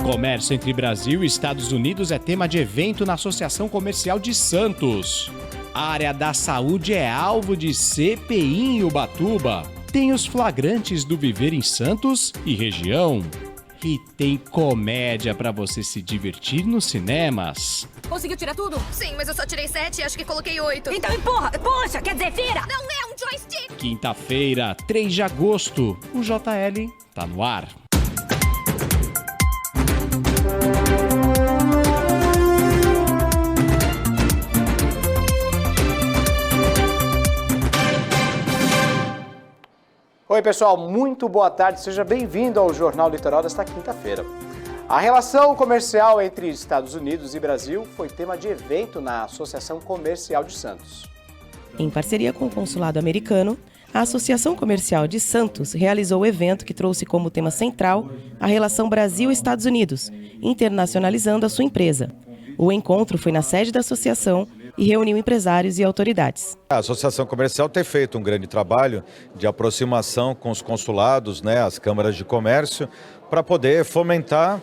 Comércio entre Brasil e Estados Unidos é tema de evento na Associação Comercial de Santos. A área da saúde é alvo de CPI em Ubatuba. Tem os flagrantes do viver em Santos e região. E tem comédia para você se divertir nos cinemas. Conseguiu tirar tudo? Sim, mas eu só tirei 7 e acho que coloquei 8. Então empurra! Puxa, quer dizer, vira! Não é um joystick! Quinta-feira, 3 de agosto, o JL tá no ar. Oi pessoal, muito boa tarde, seja bem-vindo ao Jornal Litoral desta quinta-feira. A relação comercial entre Estados Unidos e Brasil foi tema de evento na Associação Comercial de Santos. Em parceria com o Consulado Americano, a Associação Comercial de Santos realizou o evento que trouxe como tema central a relação Brasil-Estados Unidos, internacionalizando a sua empresa. O encontro foi na sede da associação e reuniu empresários e autoridades. A Associação Comercial tem feito um grande trabalho de aproximação com os consulados, as câmaras de comércio, para poder fomentar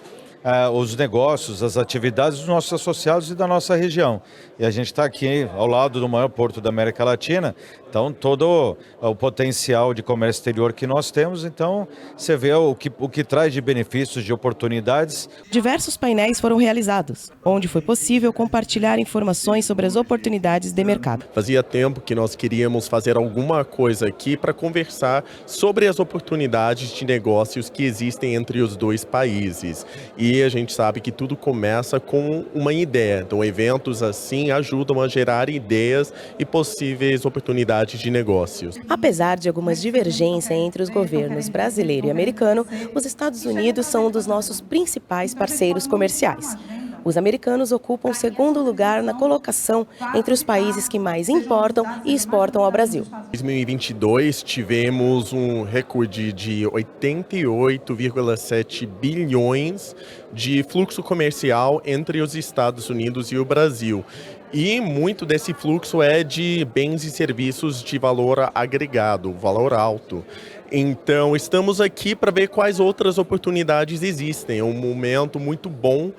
os negócios, as atividades dos nossos associados e da nossa região. E a gente está aqui ao lado do maior porto da América Latina, então todo o potencial de comércio exterior que nós temos, então você vê o que traz de benefícios, de oportunidades. Diversos painéis foram realizados, onde foi possível compartilhar informações sobre as oportunidades de mercado. Fazia tempo que nós queríamos fazer alguma coisa aqui para conversar sobre as oportunidades de negócios que existem entre os dois países. E a gente sabe que tudo começa com uma ideia. Então, eventos assim ajudam a gerar ideias e possíveis oportunidades de negócios. Apesar de algumas divergências entre os governos brasileiro e americano, os Estados Unidos são um dos nossos principais parceiros comerciais. Os americanos ocupam o segundo lugar na colocação entre os países que mais importam e exportam ao Brasil. Em 2022, tivemos um recorde de 88,7 bilhões de fluxo comercial entre os Estados Unidos e o Brasil. E muito desse fluxo é de bens e serviços de valor agregado, valor alto. Então, estamos aqui para ver quais outras oportunidades existem. É um momento muito bom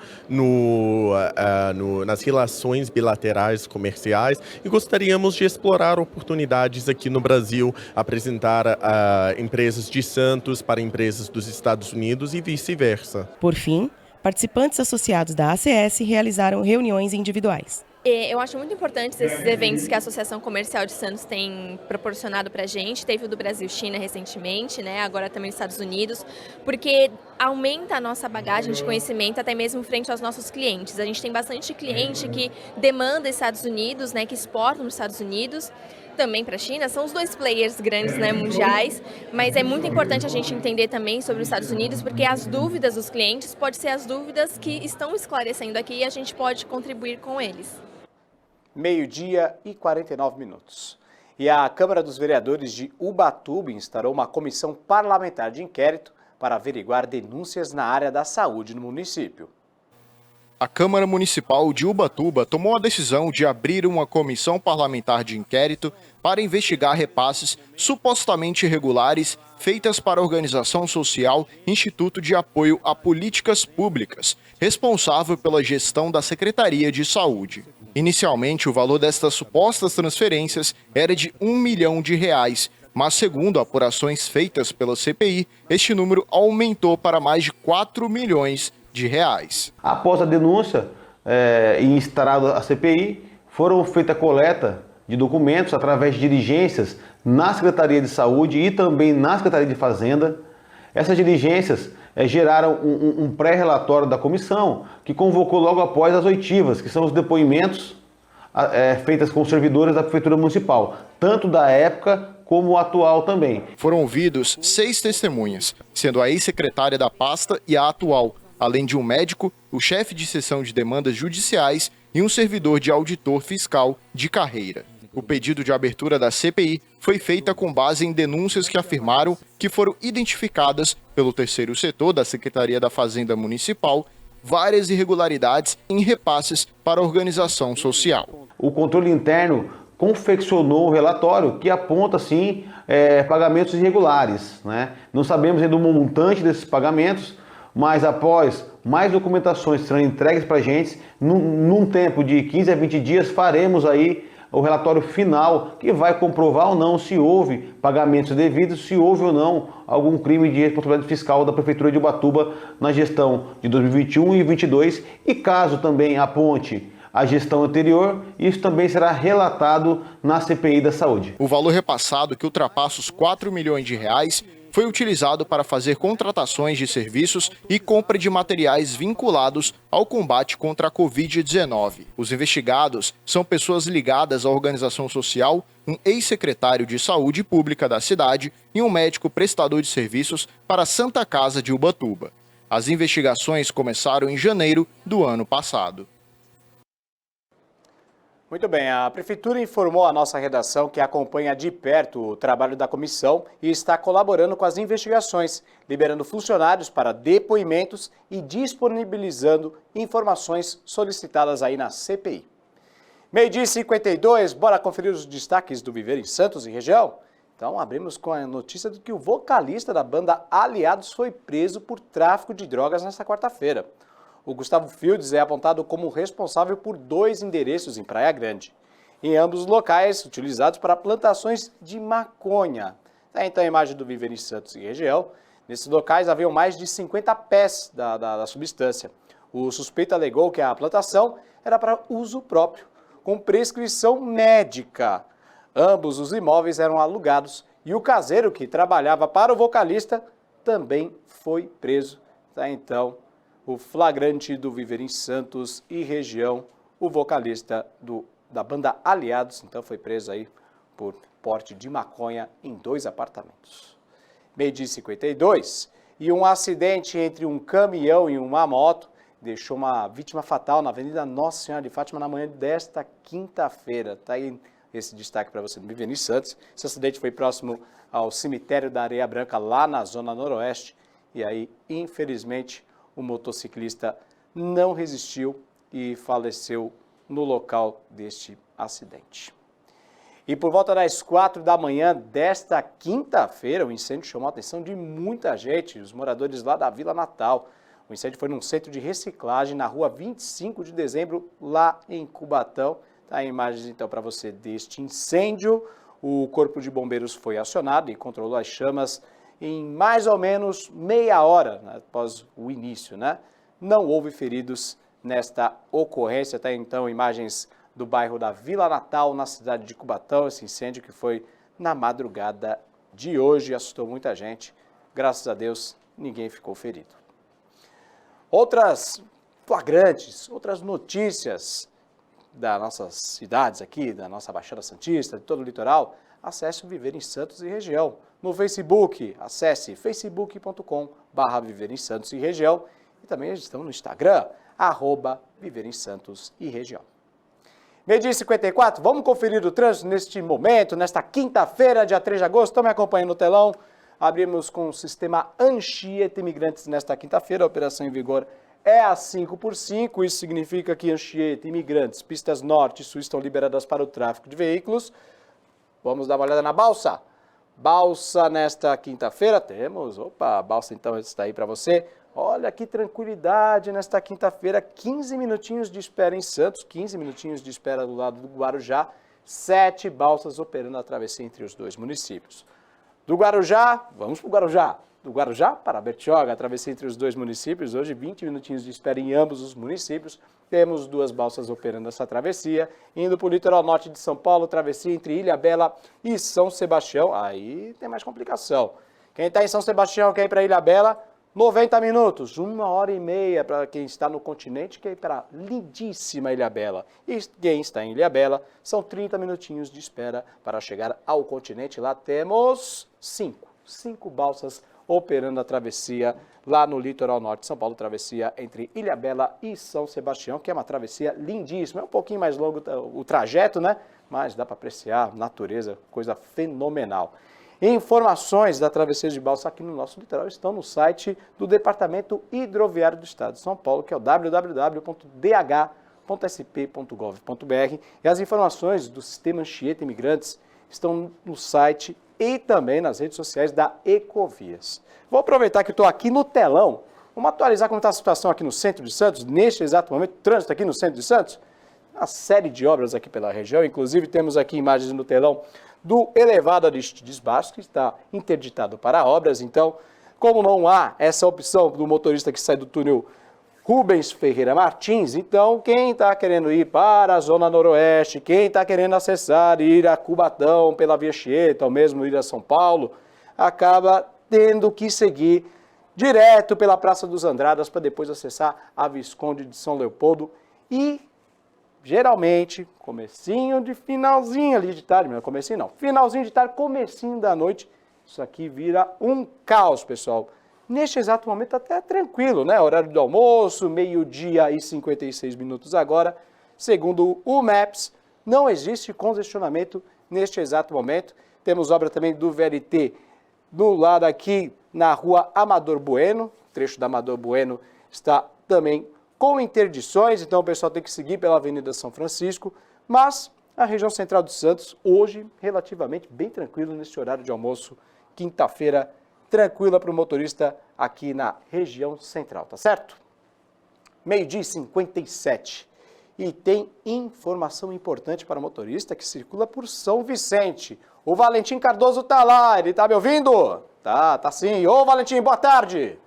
nas relações bilaterais comerciais e gostaríamos de explorar oportunidades aqui no Brasil, apresentar empresas de Santos para empresas dos Estados Unidos e vice-versa. Por fim, participantes associados da ACS realizaram reuniões individuais. Eu acho muito importantes esses eventos que a Associação Comercial de Santos tem proporcionado para a gente. Teve o do Brasil-China recentemente, agora também nos Estados Unidos, porque aumenta a nossa bagagem de conhecimento até mesmo frente aos nossos clientes. A gente tem bastante cliente que demanda Estados Unidos, que exportam nos Estados Unidos, também para a China, são os dois players grandes mundiais, mas é muito importante a gente entender também sobre os Estados Unidos, porque as dúvidas dos clientes podem ser as dúvidas que estão esclarecendo aqui e a gente pode contribuir com eles. 12h e 49 minutos. E a Câmara dos Vereadores de Ubatuba instaurou uma comissão parlamentar de inquérito para averiguar denúncias na área da saúde no município. A Câmara Municipal de Ubatuba tomou a decisão de abrir uma comissão parlamentar de inquérito para investigar repasses supostamente irregulares feitas para a organização social Instituto de Apoio a Políticas Públicas, responsável pela gestão da Secretaria de Saúde. Inicialmente, o valor destas supostas transferências era de R$ 1 milhão, mas segundo apurações feitas pela CPI, este número aumentou para mais de R$ 4 milhões. Após a denúncia e instaurada a CPI, foram feita a coleta de documentos através de diligências na Secretaria de Saúde e também na Secretaria de Fazenda. Essas diligências geraram um pré-relatório da comissão, que convocou logo após as oitivas, que são os depoimentos feitas com os servidores da Prefeitura Municipal, tanto da época como atual também. Foram ouvidos 6 testemunhas, sendo a ex-secretária da pasta e a atual, além de um médico, o chefe de seção de demandas judiciais e um servidor de auditor fiscal de carreira. O pedido de abertura da CPI foi feita com base em denúncias que afirmaram que foram identificadas pelo terceiro setor da Secretaria da Fazenda Municipal várias irregularidades em repasses para a organização social. O controle interno confeccionou um relatório que aponta, sim, pagamentos irregulares, Não sabemos ainda o montante desses pagamentos, mas após mais documentações serão entregues para a gente, num tempo de 15 a 20 dias, faremos aí o relatório final, que vai comprovar ou não se houve pagamentos devidos, se houve ou não algum crime de responsabilidade fiscal da Prefeitura de Ubatuba na gestão de 2021 e 2022, e caso também aponte a gestão anterior, isso também será relatado na CPI da Saúde. O valor repassado, que ultrapassa os 4 milhões de reais, foi utilizado para fazer contratações de serviços e compra de materiais vinculados ao combate contra a Covid-19. Os investigados são pessoas ligadas à organização social, um ex-secretário de Saúde Pública da cidade e um médico prestador de serviços para a Santa Casa de Ubatuba. As investigações começaram em janeiro do ano passado. Muito bem, a Prefeitura informou a nossa redação que acompanha de perto o trabalho da comissão e está colaborando com as investigações, liberando funcionários para depoimentos e disponibilizando informações solicitadas aí na CPI. 12h52, bora conferir os destaques do Viver em Santos e região? Então abrimos com a notícia de que o vocalista da banda Aliados foi preso por tráfico de drogas nesta quarta-feira. O Gustavo Fields é apontado como responsável por 2 endereços em Praia Grande. Em ambos os locais, utilizados para plantações de maconha. Então a imagem do Viver em Santos e região. Nesses locais haviam mais de 50 pés da substância. O suspeito alegou que a plantação era para uso próprio, com prescrição médica. Ambos os imóveis eram alugados e o caseiro que trabalhava para o vocalista também foi preso. Então, o flagrante do Viver em Santos e região, o vocalista da banda Aliados, então foi preso aí por porte de maconha em 2 apartamentos. 12h52, e um acidente entre um caminhão e uma moto deixou uma vítima fatal na Avenida Nossa Senhora de Fátima na manhã desta quinta-feira. Está aí esse destaque para você do Viver em Santos. Esse acidente foi próximo ao cemitério da Areia Branca, lá na Zona Noroeste, e aí, infelizmente, o motociclista não resistiu e faleceu no local deste acidente. E por volta das 4 da manhã desta quinta-feira, o incêndio chamou a atenção de muita gente, os moradores lá da Vila Natal. O incêndio foi num centro de reciclagem na rua 25 de dezembro, lá em Cubatão. Tá aí imagens então para você deste incêndio. O Corpo de Bombeiros foi acionado e controlou as chamas em mais ou menos meia hora, né, após o início, né? Não houve feridos nesta ocorrência. Até então, imagens do bairro da Vila Natal, na cidade de Cubatão, esse incêndio que foi na madrugada de hoje, assustou muita gente. Graças a Deus, ninguém ficou ferido. Outras flagrantes, outras notícias das nossas cidades aqui, da nossa Baixada Santista, de todo o litoral, acesse o Viver em Santos e região. No Facebook, acesse facebook.com/Viver em Santos e região. E também estamos no Instagram, @Viver em Santos e região. 12h54, vamos conferir o trânsito neste momento, nesta quinta-feira, dia 3 de agosto. Estão me acompanhando no telão. Abrimos com o sistema Anchieta Imigrantes nesta quinta-feira. A operação em vigor é a 5x5. Isso significa que Anchieta Imigrantes, pistas norte e sul estão liberadas para o tráfego de veículos. Vamos dar uma olhada na Balsa. Balsa nesta quinta-feira temos, a Balsa então está aí para você. Olha que tranquilidade nesta quinta-feira, 15 minutinhos de espera em Santos, 15 minutinhos de espera do lado do Guarujá, 7 balsas operando a travessia entre os 2 municípios. Do Guarujá, vamos para o Guarujá. Do Guarujá para Bertioga, a travessia entre os 2 municípios, hoje 20 minutinhos de espera em ambos os municípios. Temos 2 balsas operando essa travessia. Indo para o litoral norte de São Paulo, travessia entre Ilhabela e São Sebastião. Aí tem mais complicação. Quem está em São Sebastião quer ir para Ilhabela, 90 minutos, 1h30 para quem está no continente, quer ir para a lindíssima Ilhabela. E quem está em Ilhabela, são 30 minutinhos de espera para chegar ao continente. Lá temos 5 balsas operando a travessia lá no litoral norte de São Paulo, travessia entre Ilhabela e São Sebastião, que é uma travessia lindíssima. É um pouquinho mais longo o trajeto, né? Mas dá para apreciar natureza, coisa fenomenal. Informações da travessia de balsa aqui no nosso litoral estão no site do Departamento Hidroviário do Estado de São Paulo, que é o www.dh.sp.gov.br. E as informações do Sistema Anchieta Imigrantes estão no site e também nas redes sociais da Ecovias. Vou aproveitar que estou aqui no telão Vamos atualizar como está a situação aqui no centro de Santos, neste exato momento, trânsito aqui no centro de Santos. Uma série de obras aqui pela região, inclusive temos aqui imagens no telão do elevado Aristides Bastos, que está interditado para obras. Então, como não há essa opção do motorista que sai do túnel Rubens Ferreira Martins, então quem está querendo ir para a Zona Noroeste, quem está querendo acessar, ir a Cubatão pela Via Chieta, ou mesmo ir a São Paulo, acaba tendo que seguir direto pela Praça dos Andradas para depois acessar a Visconde de São Leopoldo e, geralmente, finalzinho ali de tarde, não, comecinho não, finalzinho de tarde, comecinho da noite, isso aqui vira um caos, pessoal. Neste exato momento até tranquilo, né? Horário do almoço, 12h e 56 minutos agora. Segundo o Maps, não existe congestionamento neste exato momento. Temos obra também do VLT do lado aqui na rua Amador Bueno. O trecho da Amador Bueno está também com interdições, então o pessoal tem que seguir pela Avenida São Francisco. Mas a região central de Santos, hoje, relativamente bem tranquilo neste horário de almoço, quinta-feira, tranquila para o motorista aqui na região central, tá certo? 12h57. E tem informação importante para o motorista que circula por São Vicente. O Valentim Cardoso tá lá, ele tá me ouvindo? Tá sim. Ô Valentim, boa tarde.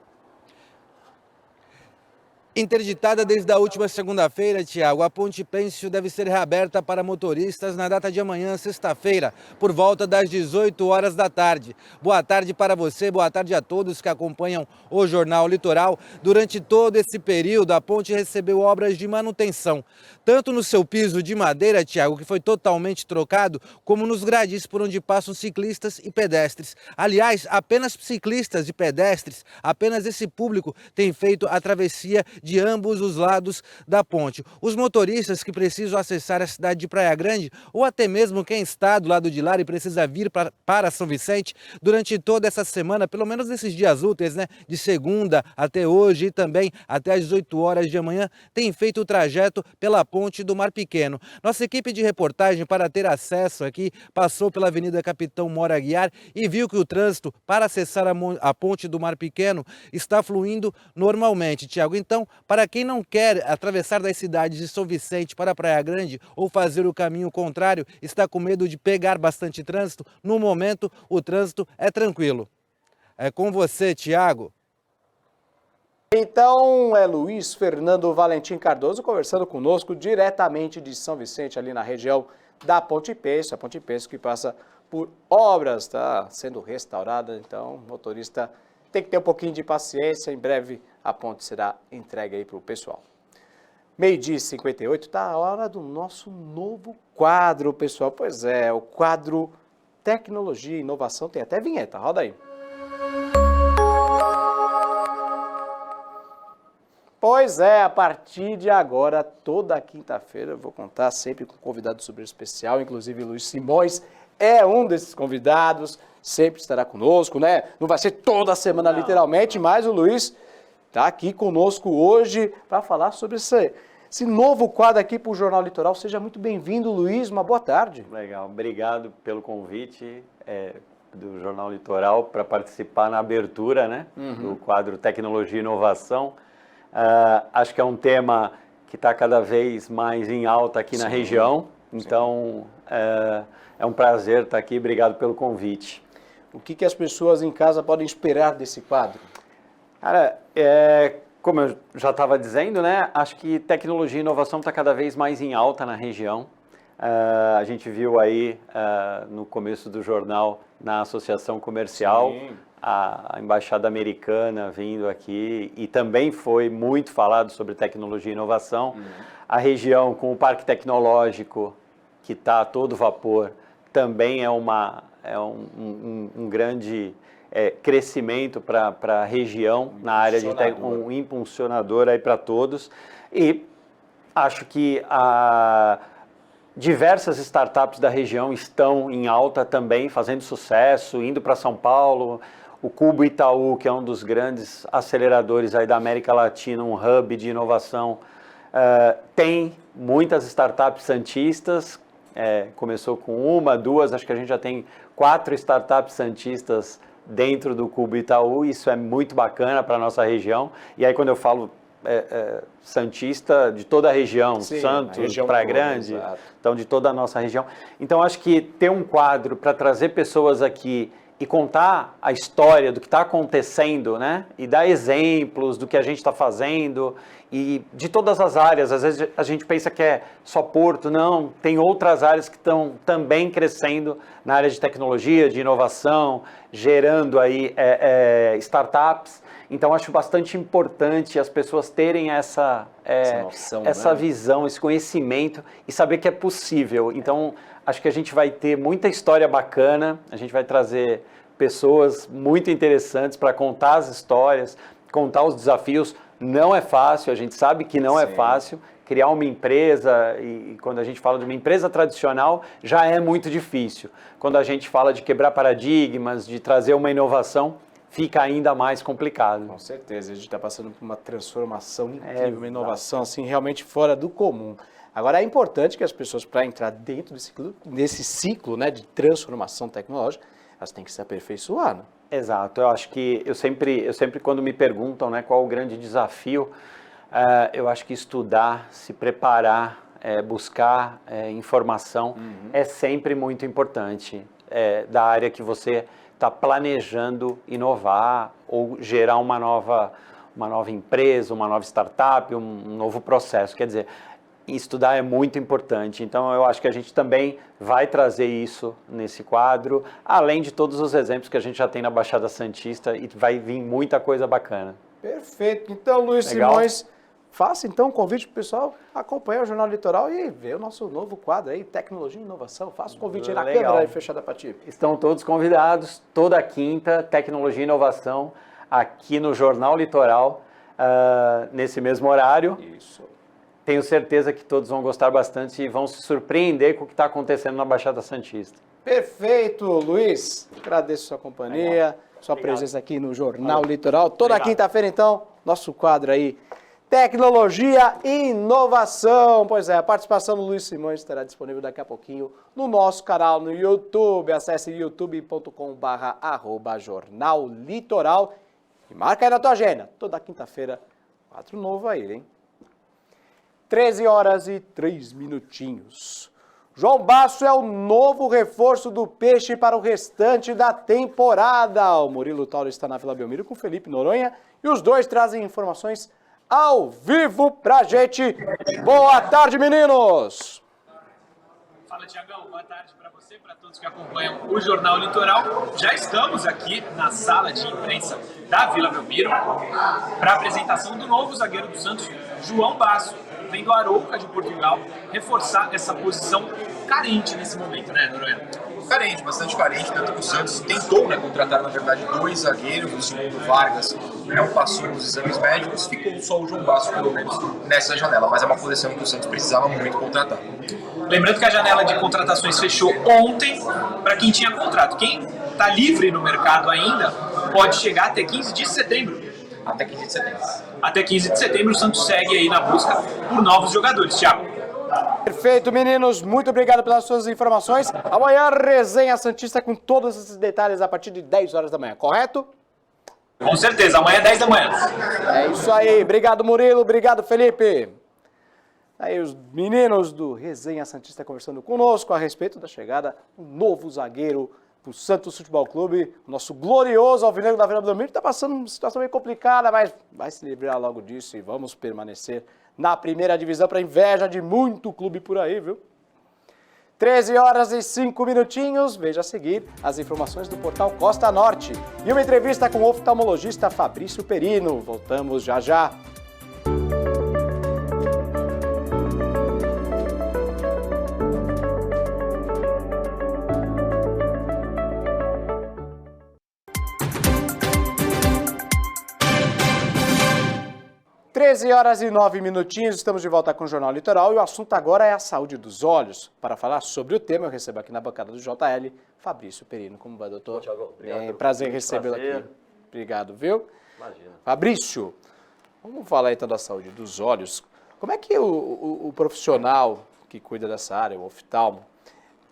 Interditada desde a última segunda-feira, Tiago, a Ponte Pêncio deve ser reaberta para motoristas na data de amanhã, sexta-feira, por volta das 18 horas da tarde. Boa tarde para você, boa tarde a todos que acompanham o Jornal Litoral. Durante todo esse período, a ponte recebeu obras de manutenção, tanto no seu piso de madeira, Tiago, que foi totalmente trocado, como nos gradis por onde passam ciclistas e pedestres. Aliás, apenas ciclistas e pedestres, apenas esse público tem feito a travessia de ambos os lados da ponte. Os motoristas que precisam acessar a cidade de Praia Grande, ou até mesmo quem está do lado de lá e precisa vir para São Vicente, durante toda essa semana, pelo menos nesses dias úteis, né, de segunda até hoje e também até às 18 horas de amanhã, tem feito o trajeto pela ponte do Mar Pequeno. Nossa equipe de reportagem, para ter acesso aqui, passou pela Avenida Capitão Mora Aguiar e viu que o trânsito para acessar a ponte do Mar Pequeno está fluindo normalmente, Tiago. Então, para quem não quer atravessar das cidades de São Vicente para Praia Grande ou fazer o caminho contrário, está com medo de pegar bastante trânsito, no momento o trânsito é tranquilo. É com você, Tiago. Então, é Luiz Fernando Valentim Cardoso conversando conosco diretamente de São Vicente, ali na região da Ponte Pêncio. A Ponte Pêncio que passa por obras, está sendo restaurada, então o motorista tem que ter um pouquinho de paciência, em breve a ponte será entregue aí para o pessoal. 12h58, está a hora do nosso novo quadro, pessoal. Pois é, o quadro Tecnologia e Inovação, tem até vinheta, roda aí. Pois é, a partir de agora, toda quinta-feira, eu vou contar sempre com um convidado super especial, inclusive Luiz Simões é um desses convidados, sempre estará conosco, né? Não vai ser toda semana, literalmente, mas o Luiz está aqui conosco hoje para falar sobre esse novo quadro aqui para o Jornal Litoral. Seja muito bem-vindo, Luiz, uma boa tarde. Legal, obrigado pelo convite do Jornal Litoral para participar na abertura, né, do quadro Tecnologia e Inovação. Acho que é um tema que está cada vez mais em alta aqui na região, então é um prazer estar aqui, obrigado pelo convite. O que as pessoas em casa podem esperar desse quadro? Cara, como eu já estava dizendo, né, acho que tecnologia e inovação está cada vez mais em alta na região. A gente viu aí no começo do jornal, na associação comercial, a embaixada americana vindo aqui e também foi muito falado sobre tecnologia e inovação. A região com o parque tecnológico que está a todo vapor também é um grande crescimento para a região na área de um impulsionador aí para todos. E acho que diversas startups da região estão em alta também, fazendo sucesso, indo para São Paulo. O Cubo Itaú, que é um dos grandes aceleradores aí da América Latina, um hub de inovação, tem muitas startups santistas, começou com uma, duas, acho que a gente já tem 4 startups santistas dentro do Cubo Itaú, isso é muito bacana para a nossa região. E aí quando eu falo santista, de toda a região, Sim, Santos, Praia Grande, então de toda a nossa região. Então acho que ter um quadro para trazer pessoas aqui e contar a história do que está acontecendo, né? E dar exemplos do que a gente está fazendo e de todas as áreas. Às vezes a gente pensa que é só Porto, não. Tem outras áreas que estão também crescendo na área de tecnologia, de inovação, gerando aí startups. Então acho bastante importante as pessoas terem essa noção, essa visão, esse conhecimento e saber que é possível. Então acho que a gente vai ter muita história bacana, a gente vai trazer pessoas muito interessantes para contar as histórias, contar os desafios. Não é fácil, a gente sabe que não é fácil. Criar uma empresa, e quando a gente fala de uma empresa tradicional, já é muito difícil. Quando a gente fala de quebrar paradigmas, de trazer uma inovação, fica ainda mais complicado. Com certeza, a gente está passando por uma transformação incrível, uma inovação assim realmente fora do comum. Agora é importante que as pessoas, para entrar dentro desse ciclo, né, de transformação tecnológica, elas têm que se aperfeiçoar, né? Exato, eu acho que eu sempre quando me perguntam, né, qual o grande desafio, eu acho que estudar, se preparar, buscar informação é sempre muito importante da área que você está planejando inovar ou gerar uma nova empresa, uma nova startup, um novo processo. Quer dizer, estudar é muito importante. Então, eu acho que a gente também vai trazer isso nesse quadro, além de todos os exemplos que a gente já tem na Baixada Santista, e vai vir muita coisa bacana. Perfeito. Então, Luiz Simões, faça então um convite para o pessoal acompanhar o Jornal Litoral e ver o nosso novo quadro aí, Tecnologia e Inovação. Faça um convite aí na câmera aí fechada para ti. Estão todos convidados, toda quinta, Tecnologia e Inovação, aqui no Jornal Litoral, nesse mesmo horário. Isso. Tenho certeza que todos vão gostar bastante e vão se surpreender com o que está acontecendo na Baixada Santista. Perfeito, Luiz. Agradeço sua companhia, sua presença aqui no Jornal Litoral. Toda quinta-feira, então, nosso quadro aí, Tecnologia e Inovação. Pois é, a participação do Luiz Simões estará disponível daqui a pouquinho no nosso canal no YouTube. Acesse youtube.com/Jornal Litoral e marca aí na tua agenda. Toda quinta-feira, quadro novo aí, hein? 13h03. João Basso é o novo reforço do Peixe para o restante da temporada. O Murilo Tauro está na Vila Belmiro com o Felipe Noronha e os dois trazem informações ao vivo pra gente. Boa tarde, meninos! Fala, Tiagão. Boa tarde para você, para todos que acompanham o Jornal Litoral. Já estamos aqui na sala de imprensa da Vila Belmiro para a apresentação do novo zagueiro do Santos, João Basso. Vem do Arouca de Portugal, reforçar essa posição carente nesse momento, né, Noronha? Carente, bastante carente, tanto que o Santos tentou, contratar, na verdade, 2 zagueiros, o segundo Vargas não passou nos exames médicos, ficou só o João Basso, pelo menos, nessa janela, mas é uma posição que o Santos precisava muito contratar. Lembrando que a janela de contratações fechou ontem para quem tinha contrato. Quem está livre no mercado ainda pode chegar até 15 de setembro. Até 15 de setembro. Até 15 de setembro o Santos segue aí na busca por novos jogadores, Thiago. Perfeito, meninos. Muito obrigado pelas suas informações. Amanhã, Resenha Santista com todos esses detalhes a partir de 10 horas da manhã, correto? Com certeza, amanhã é 10 da manhã. É isso aí. Obrigado, Murilo. Obrigado, Felipe. Aí os meninos do Resenha Santista conversando conosco a respeito da chegada do novo zagueiro para o Santos Futebol Clube, o nosso glorioso Alvinegro da Vila Belmiro, que está passando uma situação meio complicada, mas vai se livrar logo disso e vamos permanecer na primeira divisão para inveja de muito clube por aí, viu? 13h05. Veja a seguir as informações do portal Costa Norte e uma entrevista com o oftalmologista Fabrício Perino. Voltamos já já. Treze horas e 9 minutinhos, estamos de volta com o Jornal Litoral e o assunto agora é a saúde dos olhos. Para falar sobre o tema, eu recebo aqui na bancada do JL, Fabrício Perino. Como vai, doutor? Obrigado. Prazer recebê-lo aqui. Obrigado, viu? Imagina. Fabrício, vamos falar então da saúde dos olhos. Como é que o profissional que cuida dessa área, o oftalmo,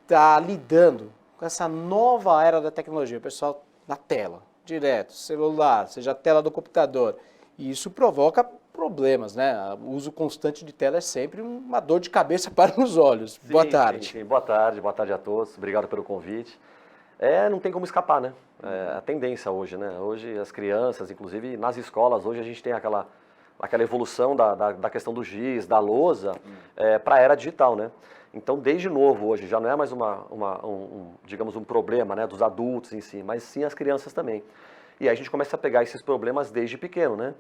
está lidando com essa nova era da tecnologia? O pessoal na tela, direto, celular, seja a tela do computador. E isso provoca problemas, né? O uso constante de tela é sempre uma dor de cabeça para os olhos. Sim, Boa tarde. Sim. Boa tarde a todos. Obrigado pelo convite. Não tem como escapar, né? A tendência hoje, né? Hoje as crianças, inclusive nas escolas, hoje a gente tem aquela evolução da questão do giz, da lousa, para a era digital, né? Então, desde novo hoje, já não é mais digamos, um problema, né, dos adultos em si, mas sim as crianças também. E aí a gente começa a pegar esses problemas desde pequeno, né?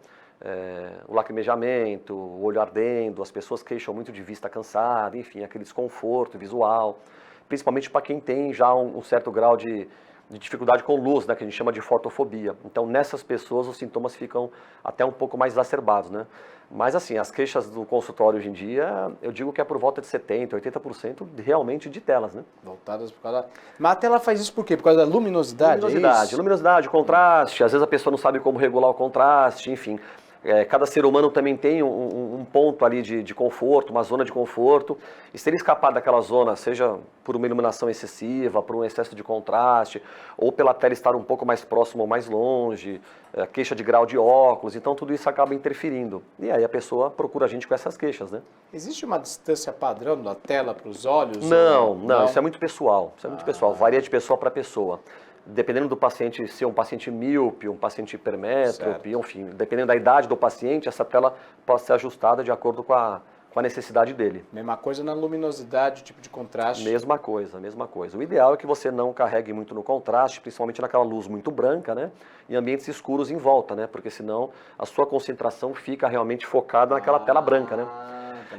O lacrimejamento, o olho ardendo, as pessoas queixam muito de vista cansada, enfim, aquele desconforto visual, principalmente para quem tem já um certo grau de dificuldade com luz, né, que a gente chama de fotofobia. Então, nessas pessoas, os sintomas ficam até um pouco mais exacerbados, né? Mas, assim, as queixas do consultório hoje em dia, eu digo que é por volta de 70%, 80% realmente de telas, né? Voltadas por causa... Mas a tela faz isso por quê? Por causa da luminosidade? Luminosidade, contraste, às vezes a pessoa não sabe como regular o contraste, enfim. Cada ser humano também tem um ponto ali de conforto, uma zona de conforto, e se ele escapar daquela zona, seja por uma iluminação excessiva, por um excesso de contraste, ou pela tela estar um pouco mais próxima ou mais longe, queixa de grau de óculos, então tudo isso acaba interferindo. E aí a pessoa procura a gente com essas queixas, né? Existe uma distância padrão da tela para os olhos? Não, isso é muito pessoal, varia de pessoa para pessoa. Dependendo do paciente ser um paciente míope, um paciente hipermétrope, enfim, dependendo da idade do paciente, essa tela pode ser ajustada de acordo com a necessidade dele. Mesma coisa na luminosidade, tipo de contraste? Mesma coisa. O ideal é que você não carregue muito no contraste, principalmente naquela luz muito branca, né? Em ambientes escuros em volta, né? Porque senão a sua concentração fica realmente focada naquela tela branca, né?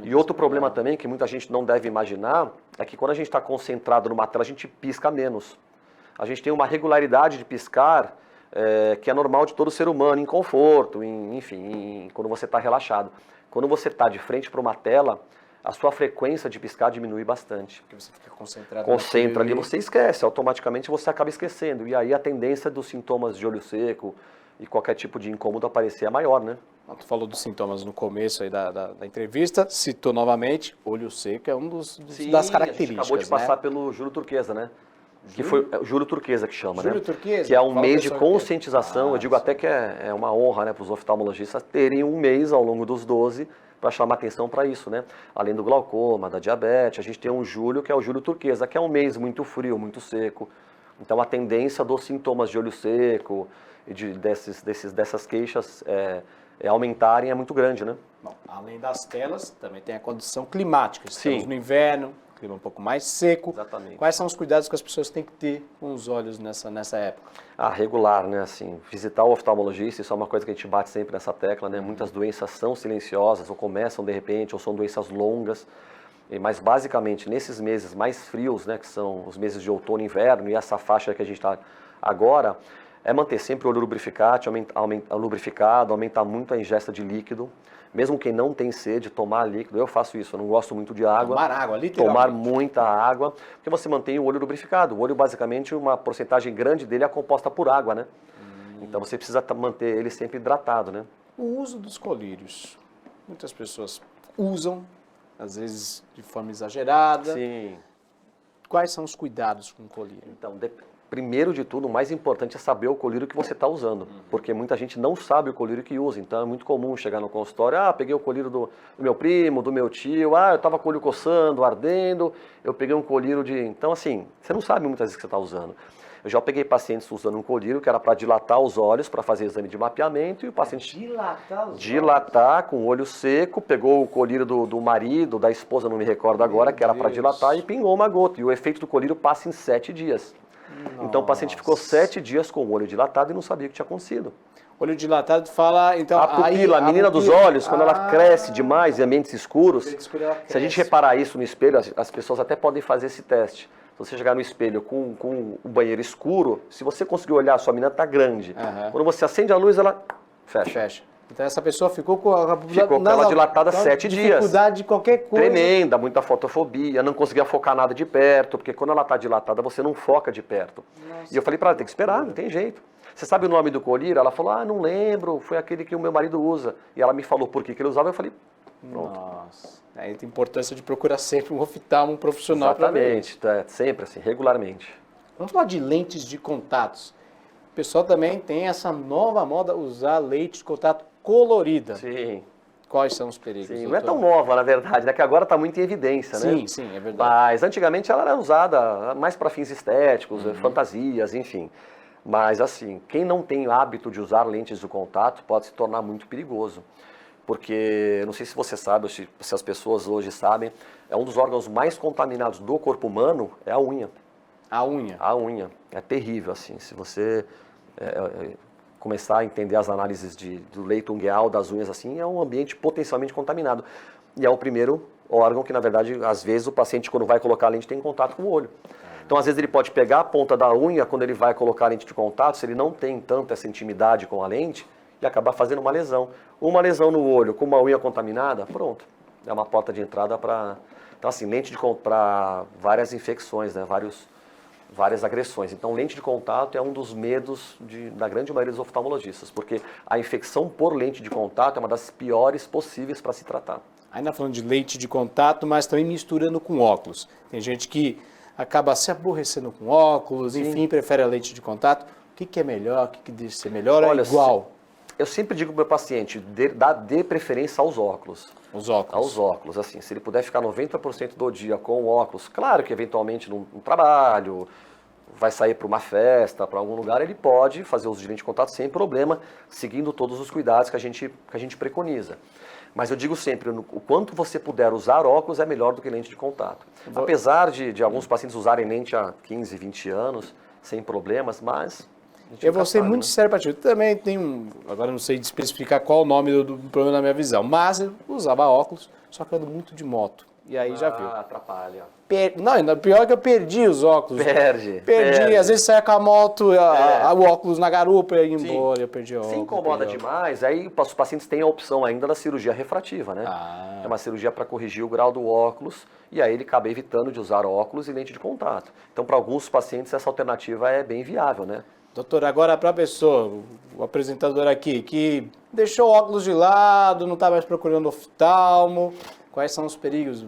E outro problema também, que muita gente não deve imaginar, é que quando a gente está concentrado numa tela, a gente pisca menos. A gente tem uma regularidade de piscar que é normal de todo ser humano, em conforto, enfim, quando você está relaxado. Quando você está de frente para uma tela, a sua frequência de piscar diminui bastante. Porque você fica concentrado. Concentra ali, você esquece, automaticamente você acaba esquecendo. E aí a tendência dos sintomas de olho seco e qualquer tipo de incômodo aparecer é maior, né? Tu falou dos sintomas no começo aí da entrevista, citou novamente, olho seco é um das características, a gente acabou de passar pelo júri turquesa, né? Que foi o Júlio Turquesa que chama, né? Que é um mês de conscientização. Eu digo até que é uma honra, né, para os oftalmologistas terem um mês ao longo dos 12 para chamar atenção para isso, né? Além do glaucoma, da diabetes, a gente tem um julho que é o Júlio Turquesa, que é um mês muito frio, muito seco. Então a tendência dos sintomas de olho seco e dessas queixas aumentarem é muito grande, né? Bom, além das telas, também tem a condição climática. Estamos Sim. no inverno, clima um pouco mais seco. Exatamente. Quais são os cuidados que as pessoas têm que ter com os olhos nessa época? Regular, né? Assim, visitar o oftalmologista, isso é uma coisa que a gente bate sempre nessa tecla, né? Muitas doenças são silenciosas, ou começam de repente, ou são doenças longas. Mas basicamente, nesses meses mais frios, né? Que são os meses de outono e inverno, e essa faixa que a gente está agora, é manter sempre o olho lubrificado, aumentar muito a ingesta de líquido. Mesmo quem não tem sede, tomar líquido, eu faço isso, eu não gosto muito de água. Tomar água, literalmente. Tomar muita água, porque você mantém o olho lubrificado. O olho, basicamente, uma porcentagem grande dele é composta por água, né? Então você precisa manter ele sempre hidratado, né? O uso dos colírios. Muitas pessoas usam, às vezes de forma exagerada. Sim. Quais são os cuidados com o colírio? Então, primeiro de tudo, o mais importante é saber o colírio que você está usando, porque muita gente não sabe o colírio que usa, então é muito comum chegar no consultório, peguei o colírio do meu primo, do meu tio, eu estava com o olho coçando, ardendo, eu peguei um colírio de... Então, assim, você não sabe muitas vezes o que você está usando. Eu já peguei pacientes usando um colírio que era para dilatar os olhos, para fazer exame de mapeamento, e o paciente dilatar com o olho seco, pegou o colírio do marido, da esposa, não me recordo agora, que era para dilatar, e pingou uma gota, e o efeito do colírio passa em 7 dias. Então o paciente ficou 7 dias com o olho dilatado e não sabia o que tinha acontecido. Olho dilatado fala, então... A pupila, a menina dos olhos, quando ela cresce demais em ambientes escuros, se a gente reparar isso no espelho, as pessoas até podem fazer esse teste. Se você chegar no espelho com o banheiro escuro, se você conseguir olhar, a sua menina está grande. Quando você acende a luz, ela fecha. Então essa pessoa ficou com a ela dilatada 7 dias. Dificuldade de qualquer coisa. Tremenda, muita fotofobia, não conseguia focar nada de perto, porque quando ela está dilatada, você não foca de perto. Nossa. E eu falei para ela, tem que esperar, não tem jeito. Você sabe o nome do colírio? Ela falou, não lembro, foi aquele que o meu marido usa. E ela me falou por que ele usava, eu falei, pronto. Nossa, aí tem importância de procurar sempre um oftalmo profissional. Exatamente, sempre assim, regularmente. Vamos falar de lentes de contatos. pessoal também tem essa nova moda, usar lente de contato colorida. Sim. Quais são os perigos? Sim, não é tão nova, na verdade, né? Que agora está muito em evidência, né? Sim, é verdade. Mas antigamente ela era usada mais para fins estéticos, fantasias, enfim. Mas assim, quem não tem hábito de usar lentes de contato pode se tornar muito perigoso. Porque, não sei se você sabe, ou se as pessoas hoje sabem, é um dos órgãos mais contaminados do corpo humano, é a unha. A unha? A unha. É terrível, assim. Se você começar a entender as análises do leito ungueal, das unhas, assim, é um ambiente potencialmente contaminado. E é o primeiro órgão que, na verdade, às vezes o paciente, quando vai colocar a lente, tem contato com o olho. Então, às vezes, ele pode pegar a ponta da unha, quando ele vai colocar a lente de contato, se ele não tem tanto essa intimidade com a lente, e acabar fazendo uma lesão. Uma lesão no olho com uma unha contaminada, pronto. É uma porta de entrada para... Então, assim, lente para várias infecções, né? Várias agressões. Então, lente de contato é um dos medos da grande maioria dos oftalmologistas, porque a infecção por lente de contato é uma das piores possíveis para se tratar. Ainda falando de lente de contato, mas também misturando com óculos. Tem gente que acaba se aborrecendo com óculos, enfim, prefere a lente de contato. O que é melhor? O que deve ser melhor? Olha, é igual? Eu sempre digo para o meu paciente, dê preferência aos óculos. Os óculos? Aos óculos, assim, se ele puder ficar 90% do dia com óculos, claro que eventualmente num trabalho, vai sair para uma festa, para algum lugar, ele pode fazer uso de lente de contato sem problema, seguindo todos os cuidados que a gente preconiza. Mas eu digo sempre, o quanto você puder usar óculos é melhor do que lente de contato. Apesar de alguns pacientes usarem lente há 15, 20 anos, sem problemas, mas... Eu vou ser muito sincero para ti. Eu também tenho agora não sei especificar qual o nome do problema na minha visão, mas eu usava óculos, só que eu ando muito de moto. E aí já viu. Atrapalha. Não, pior é que eu perdi os óculos. Perdi. Às vezes saia com a moto, o óculos na garupa e ia embora, eu perdi o óculos. Se incomoda demais, aí os pacientes têm a opção ainda da cirurgia refrativa, né? É uma cirurgia para corrigir o grau do óculos, e aí ele acaba evitando de usar óculos e lente de contato. Então, para alguns pacientes, essa alternativa é bem viável, né? Doutor, agora para a pessoa, o apresentador aqui, que deixou o óculos de lado, não está mais procurando oftalmo, quais são os perigos?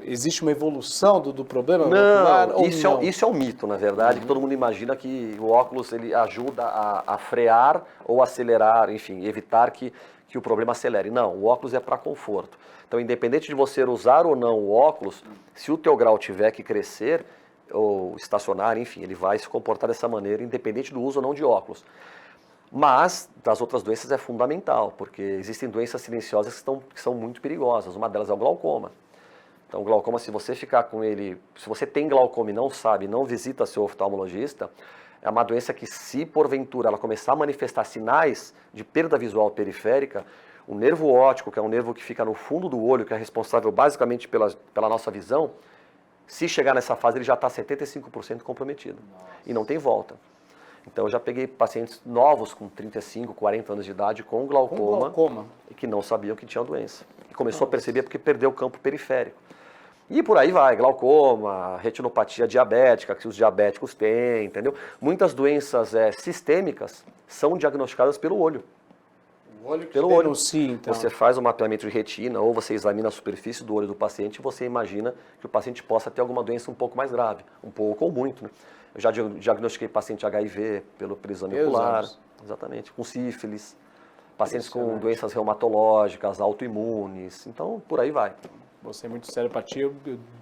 Existe uma evolução do problema? Não, isso é um mito, na verdade, que todo mundo imagina que o óculos ele ajuda a frear ou acelerar, enfim, evitar que o problema acelere. Não, o óculos é para conforto. Então, independente de você usar ou não o óculos, se o teu grau tiver que crescer, ou estacionar, enfim, ele vai se comportar dessa maneira, independente do uso ou não de óculos. Mas, das outras doenças é fundamental, porque existem doenças silenciosas que são muito perigosas. Uma delas é o glaucoma. Então, o glaucoma, se você ficar com ele, se você tem glaucoma e não sabe, não visita seu oftalmologista, é uma doença que, se porventura ela começar a manifestar sinais de perda visual periférica, o nervo óptico, que é um nervo que fica no fundo do olho, que é responsável basicamente pela nossa visão, se chegar nessa fase, ele já está 75% comprometido. E não tem volta. Então, eu já peguei pacientes novos, com 35, 40 anos de idade, com glaucoma. E que não sabiam que tinham doença. E começou a perceber porque perdeu o campo periférico. E por aí vai, glaucoma, retinopatia diabética, que os diabéticos têm, entendeu? Muitas doenças sistêmicas são diagnosticadas pelo olho. Pelo olho. Então. Você faz um mapeamento de retina ou você examina a superfície do olho do paciente e você imagina que o paciente possa ter alguma doença um pouco mais grave, um pouco ou muito, né? Eu já diagnostiquei paciente HIV pelo exame ocular, exatamente, com sífilis, pacientes com doenças reumatológicas, autoimunes, então por aí vai. Você é muito sério para ti, eu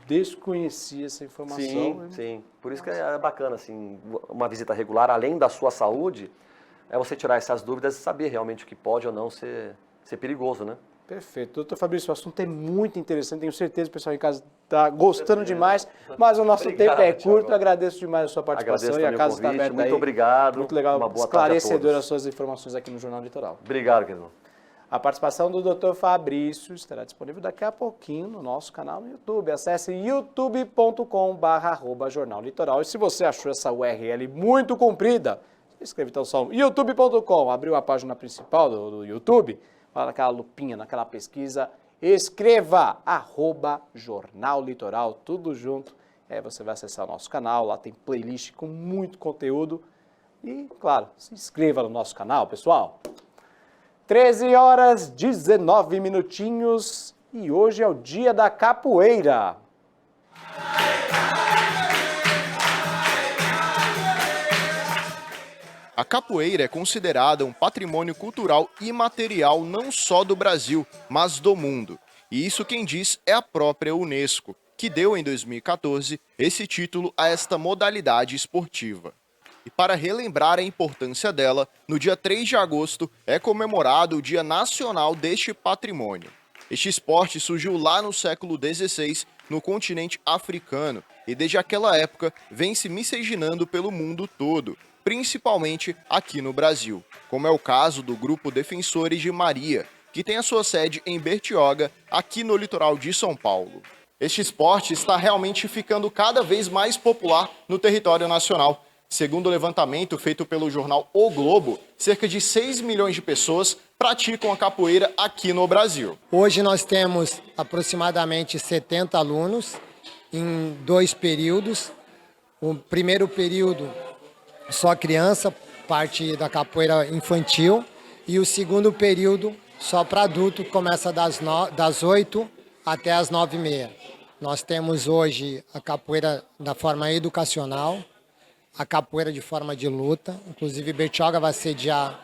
desconhecia essa informação. Sim. Por isso que é bacana, assim, uma visita regular, além da sua saúde, é você tirar essas dúvidas e saber realmente o que pode ou não ser perigoso, né? Perfeito. Doutor Fabrício, o assunto é muito interessante, tenho certeza que o pessoal em casa está gostando demais, mas o nosso tempo é curto, eu agradeço demais a sua participação e a casa está aberta aí. Muito obrigado. Muito legal, esclarecedor as suas informações aqui no Jornal Litoral. Obrigado, querido. A participação do Dr. Fabrício estará disponível daqui a pouquinho no nosso canal no YouTube. Acesse youtube.com/Jornal Litoral. E se você achou essa URL muito comprida, escreve então só youtube.com, abriu a página principal do YouTube, vai naquela lupinha, naquela pesquisa, escreva @Jornal Litoral, tudo junto. Aí você vai acessar o nosso canal, lá tem playlist com muito conteúdo. E, claro, se inscreva no nosso canal, pessoal. 13h19 e hoje é o dia da capoeira. A capoeira é considerada um patrimônio cultural imaterial não só do Brasil, mas do mundo. E isso quem diz é a própria Unesco, que deu em 2014 esse título a esta modalidade esportiva. E para relembrar a importância dela, no dia 3 de agosto é comemorado o Dia Nacional deste patrimônio. Este esporte surgiu lá no século XVI, no continente africano, e desde aquela época vem se miscigenando pelo mundo todo, principalmente aqui no Brasil, como é o caso do Grupo Defensores de Maria, que tem a sua sede em Bertioga, aqui no litoral de São Paulo. Este esporte está realmente ficando cada vez mais popular no território nacional. Segundo o levantamento feito pelo jornal O Globo, cerca de 6 milhões de pessoas praticam a capoeira aqui no Brasil. Hoje nós temos aproximadamente 70 alunos em 2 períodos. O primeiro período só criança, parte da capoeira infantil, e o segundo período só para adulto, começa das 8 até as 9h30. Nós temos hoje a capoeira da forma educacional, a capoeira de forma de luta. Inclusive, Bertioga vai sediar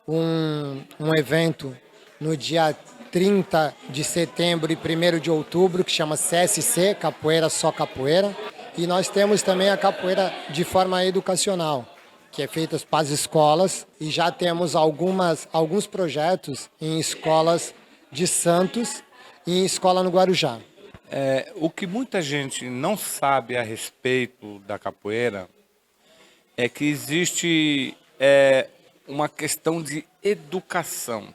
um evento no dia 30 de setembro e 1º de outubro, que chama CSC, Capoeira Só Capoeira. E nós temos também a capoeira de forma educacional, que é feita para as escolas, e já temos alguns projetos em escolas de Santos e em escola no Guarujá. O que muita gente não sabe a respeito da capoeira é que existe uma questão de educação.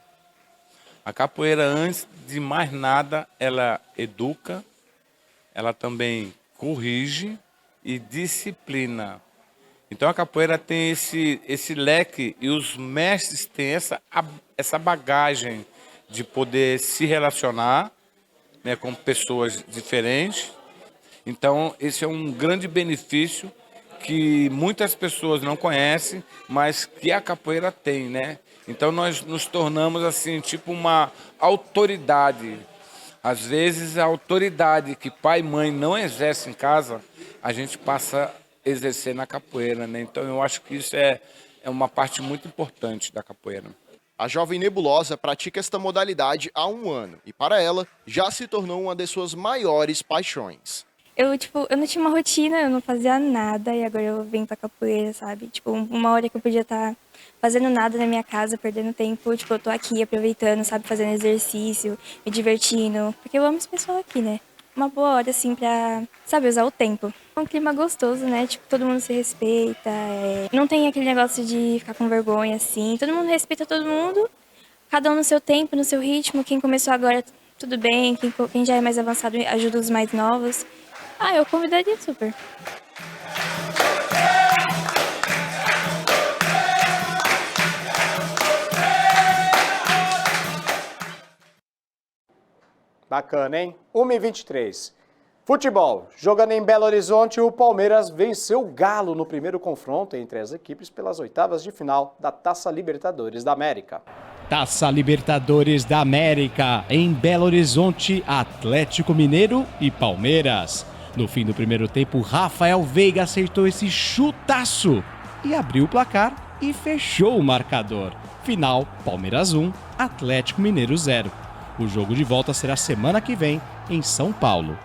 A capoeira, antes de mais nada, ela educa, ela também corrige e disciplina. Então a capoeira tem esse leque, e os mestres têm essa bagagem de poder se relacionar, né, com pessoas diferentes. Então esse é um grande benefício que muitas pessoas não conhecem, mas que a capoeira tem, né? Então nós nos tornamos assim, tipo uma autoridade. Às vezes a autoridade que pai e mãe não exercem em casa, a gente passa a exercer na capoeira, né? Então eu acho que isso é uma parte muito importante da capoeira. A jovem Nebulosa pratica esta modalidade há 1 ano e para ela já se tornou uma de suas maiores paixões. Eu não tinha uma rotina, eu não fazia nada, e agora eu venho pra capoeira, sabe? Uma hora que eu podia estar fazendo nada na minha casa, perdendo tempo, eu tô aqui aproveitando, sabe? Fazendo exercício, me divertindo, porque eu amo esse pessoal aqui, né? Uma boa hora, assim, pra, sabe, usar o tempo. É um clima gostoso, né? Todo mundo se respeita, não tem aquele negócio de ficar com vergonha, assim. Todo mundo respeita todo mundo, cada um no seu tempo, no seu ritmo. Quem começou agora, tudo bem. Quem já é mais avançado ajuda os mais novos. Eu convidaria super. Bacana, hein? 1h23. Futebol. Jogando em Belo Horizonte, o Palmeiras venceu o Galo no primeiro confronto entre as equipes pelas oitavas de final da Taça Libertadores da América. Taça Libertadores da América. Em Belo Horizonte, Atlético Mineiro e Palmeiras. No fim do primeiro tempo, Rafael Veiga acertou esse chutaço e abriu o placar e fechou o marcador. Final, Palmeiras 1, Atlético Mineiro 0. O jogo de volta será semana que vem em São Paulo.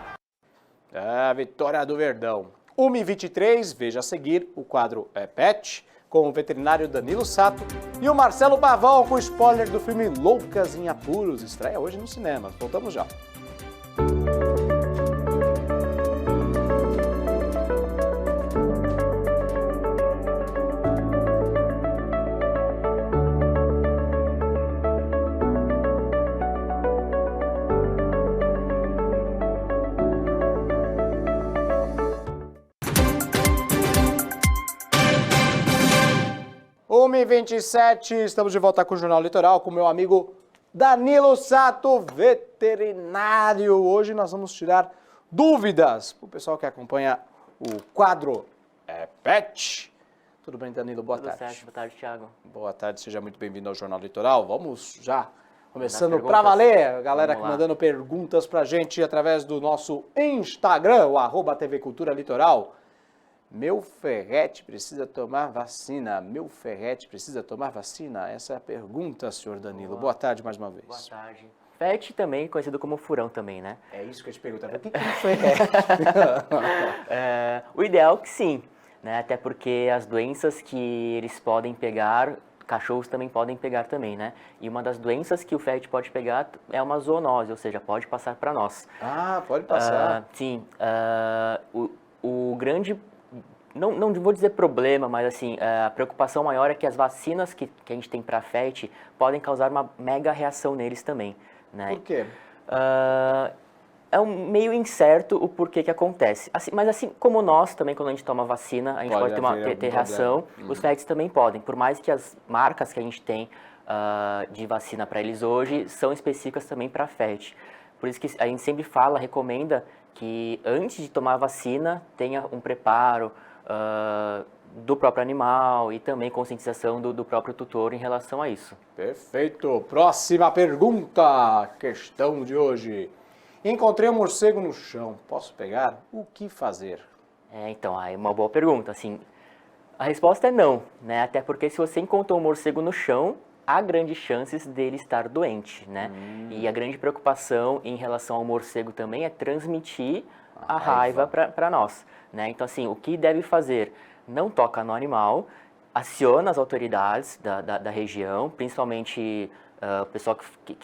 Vitória do Verdão. 1h23, veja a seguir o quadro Pet, com o veterinário Danilo Sato e o Marcelo Pavão com o spoiler do filme Loucas em Apuros. Estreia hoje no cinema. Voltamos já. e 27, estamos de volta com o Jornal Litoral, com meu amigo Danilo Sato, veterinário. Hoje nós vamos tirar dúvidas para o pessoal que acompanha o quadro Pet. Tudo bem, Danilo? Boa tarde. Tudo certo, boa tarde, Thiago. Boa tarde, seja muito bem-vindo ao Jornal Litoral. Vamos já começando para valer. A galera aqui mandando perguntas para a gente através do nosso Instagram, o @TV Cultura Litoral. Meu Ferrete precisa tomar vacina. Meu Ferrete precisa tomar vacina? Essa é a pergunta, senhor Danilo. Boa tarde mais uma vez. Boa tarde. Ferrete também, conhecido como furão também, né? É isso que eu te perguntava. O que é um ferrete? O ideal é que sim, né? Até porque as doenças que eles podem pegar, cachorros também podem pegar também, né? E uma das doenças que o ferrete pode pegar é uma zoonose, ou seja, pode passar para nós. Ah, pode passar. Sim. O grande... Não vou dizer problema, mas assim, a preocupação maior é que as vacinas que a gente tem para ferrete podem causar uma mega reação neles também, né? Por quê? É meio incerto o porquê que acontece. Mas assim como nós também, quando a gente toma vacina, a gente pode ter reação, os ferretes também podem. Por mais que as marcas que a gente tem de vacina para eles hoje são específicas também para ferrete. Por isso que a gente sempre recomenda que antes de tomar a vacina tenha um preparo do próprio animal e também conscientização do próprio tutor em relação a isso. Perfeito. Próxima pergunta. Questão de hoje. Encontrei um morcego no chão. Posso pegar? O que fazer? Então, é uma boa pergunta. Assim, a resposta é não, né? Até porque se você encontrou um morcego no chão, há grandes chances dele estar doente, né? E a grande preocupação em relação ao morcego também é transmitir a raiva para nós, né? Então, assim, o que deve fazer? Não toca no animal, aciona as autoridades da região, principalmente o pessoal que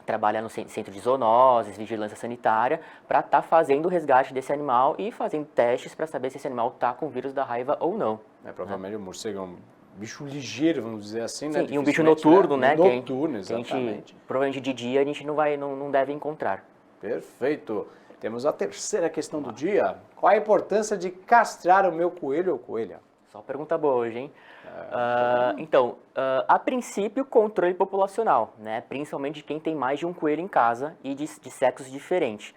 trabalha no centro de zoonoses, vigilância sanitária, para estar fazendo o resgate desse animal e fazendo testes para saber se esse animal está com o vírus da raiva ou não. Provavelmente o morcego é um bicho ligeiro, vamos dizer assim, né? Sim, e um bicho noturno, né? Noturno, exatamente. Provavelmente de dia a gente não deve encontrar. Perfeito. Temos a terceira questão do dia. Qual a importância de castrar o meu coelho ou coelha? Só pergunta boa hoje, hein? A princípio, controle populacional, né? Principalmente de quem tem mais de um coelho em casa e de sexos diferentes.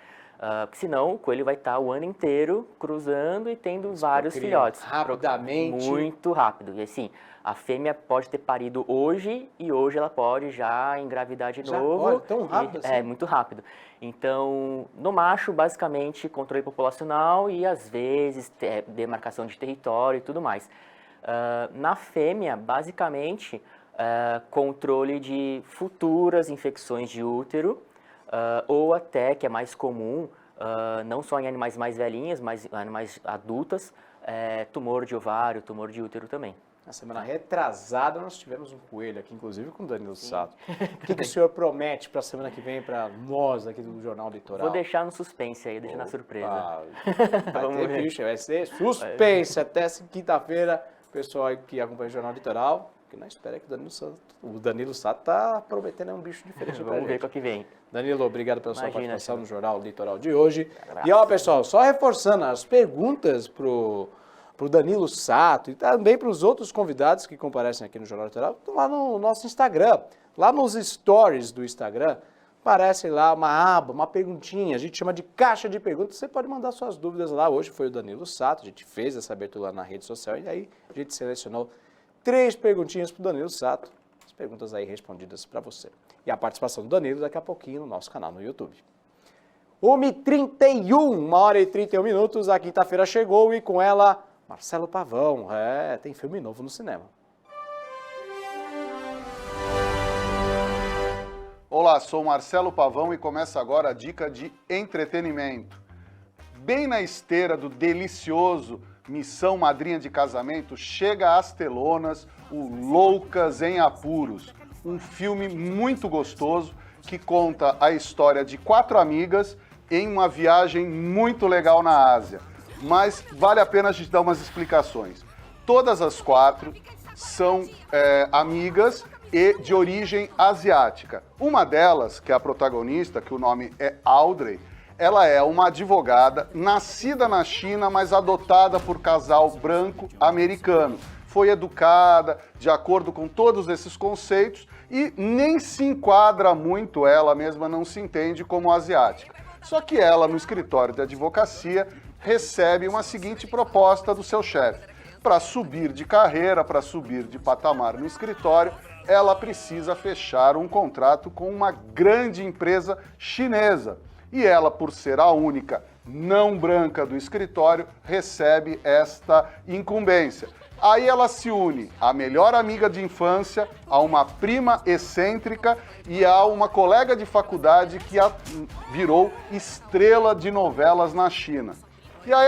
Porque senão o coelho vai estar o ano inteiro cruzando e tendo vários filhotes. Rapidamente. Muito rápido. E assim, a fêmea pode ter parido hoje e hoje ela pode já engravidar de novo. Pode, tão rápido assim? É, muito rápido. Então, no macho, basicamente, controle populacional e às vezes demarcação de território e tudo mais. Na fêmea, basicamente, controle de futuras infecções de útero, ou até, que é mais comum, não só em animais mais velhinhas, mas em animais adultas, tumor de ovário, tumor de útero também. Na semana retrasada nós tivemos um coelho aqui, inclusive com o Danilo Sato. O que o senhor promete para a semana que vem para nós aqui do Jornal Litoral? Vou deixar no suspense aí, deixar na surpresa. Vai ser suspense até quinta-feira. Pessoal que acompanha o Jornal Litoral, que não espera que o Danilo Sato está prometendo um bicho diferente. Vamos ver qual que vem. Danilo, obrigado pela sua participação no Jornal Litoral de hoje. E ó, pessoal, só reforçando as perguntas pro Danilo Sato e também para os outros convidados que comparecem aqui no Jornal Litoral, estão lá no nosso Instagram. Lá nos stories do Instagram, aparece lá uma aba, uma perguntinha, a gente chama de caixa de perguntas, você pode mandar suas dúvidas lá. Hoje foi o Danilo Sato, a gente fez essa abertura lá na rede social e aí a gente selecionou 3 perguntinhas para o Danilo Sato, as perguntas aí respondidas para você. E a participação do Danilo daqui a pouquinho no nosso canal no YouTube. 1h31, 1h31, a quinta-feira chegou e com ela Marcelo Pavão. Tem filme novo no cinema. Olá, sou Marcelo Pavão e começa agora a dica de entretenimento. Bem na esteira do delicioso Missão Madrinha de Casamento, chega às telonas o Loucas em Apuros, um filme muito gostoso que conta a história de 4 amigas em uma viagem muito legal na Ásia. Mas vale a pena a gente dar umas explicações. Todas as 4 são amigas e de origem asiática. Uma delas, que é a protagonista, que o nome é Audrey, ela é uma advogada nascida na China, mas adotada por casal branco americano. Foi educada de acordo com todos esses conceitos e nem se enquadra muito, ela mesma não se entende como asiática. Só que ela, no escritório de advocacia, recebe uma seguinte proposta do seu chefe. Para subir de carreira, para subir de patamar no escritório, ela precisa fechar um contrato com uma grande empresa chinesa. E ela, por ser a única não branca do escritório recebe esta incumbência. Aí ela se une à melhor amiga de infância, a uma prima excêntrica e a uma colega de faculdade que virou estrela de novelas na China. E aí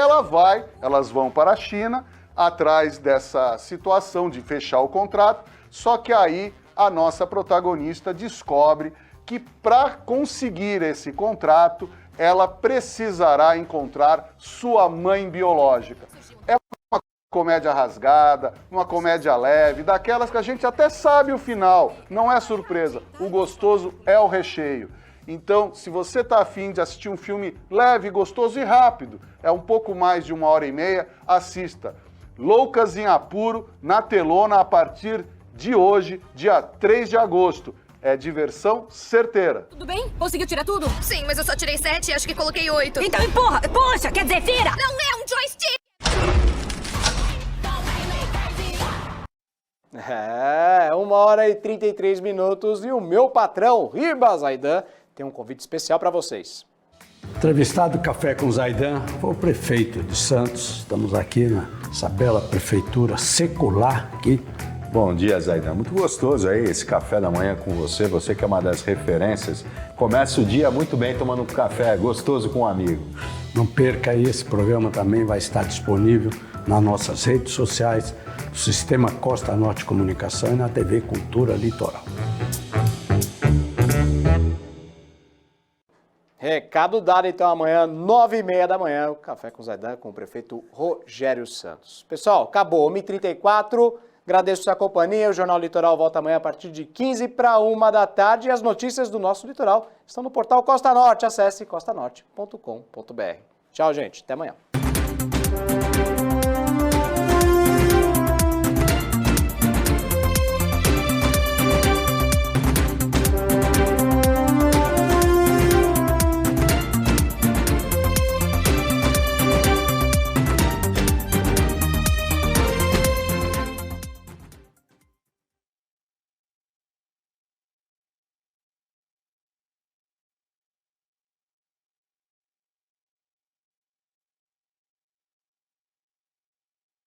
elas vão para a China atrás dessa situação de fechar o contrato, só que aí a nossa protagonista descobre que para conseguir esse contrato, ela precisará encontrar sua mãe biológica. É uma comédia rasgada, uma comédia leve, daquelas que a gente até sabe o final, não é surpresa, o gostoso é o recheio. Então, se você está afim de assistir um filme leve, gostoso e rápido, é um pouco mais de 1h30, assista Loucas em Apuro, na telona, a partir de hoje, dia 3 de agosto. É diversão certeira. Tudo bem? Conseguiu tirar tudo? Sim, mas eu só tirei 7 e acho que coloquei 8. Então empurra! Puxa, quer dizer, vira! Não é um joystick! É, 1h33 e o meu patrão, Ribas Zaidan, tem um convite especial para vocês. Entrevistado Café com Zaidan foi o prefeito de Santos. Estamos aqui nessa bela prefeitura secular aqui. Bom dia, Zaidan. Muito gostoso aí esse café da manhã com você. Você que é uma das referências. Começa o dia muito bem tomando um café gostoso com um amigo. Não perca aí, esse programa também vai estar disponível nas nossas redes sociais, no Sistema Costa Norte Comunicação e na TV Cultura Litoral. Recado dado, então, amanhã, 9h30 da manhã, o Café com Zaidan com o prefeito Rogério Santos. Pessoal, acabou, 1h34. Agradeço a sua companhia. O Jornal Litoral volta amanhã a partir de 15h para 1h da tarde. E as notícias do nosso litoral estão no portal Costa Norte. Acesse costanorte.com.br. Tchau, gente. Até amanhã.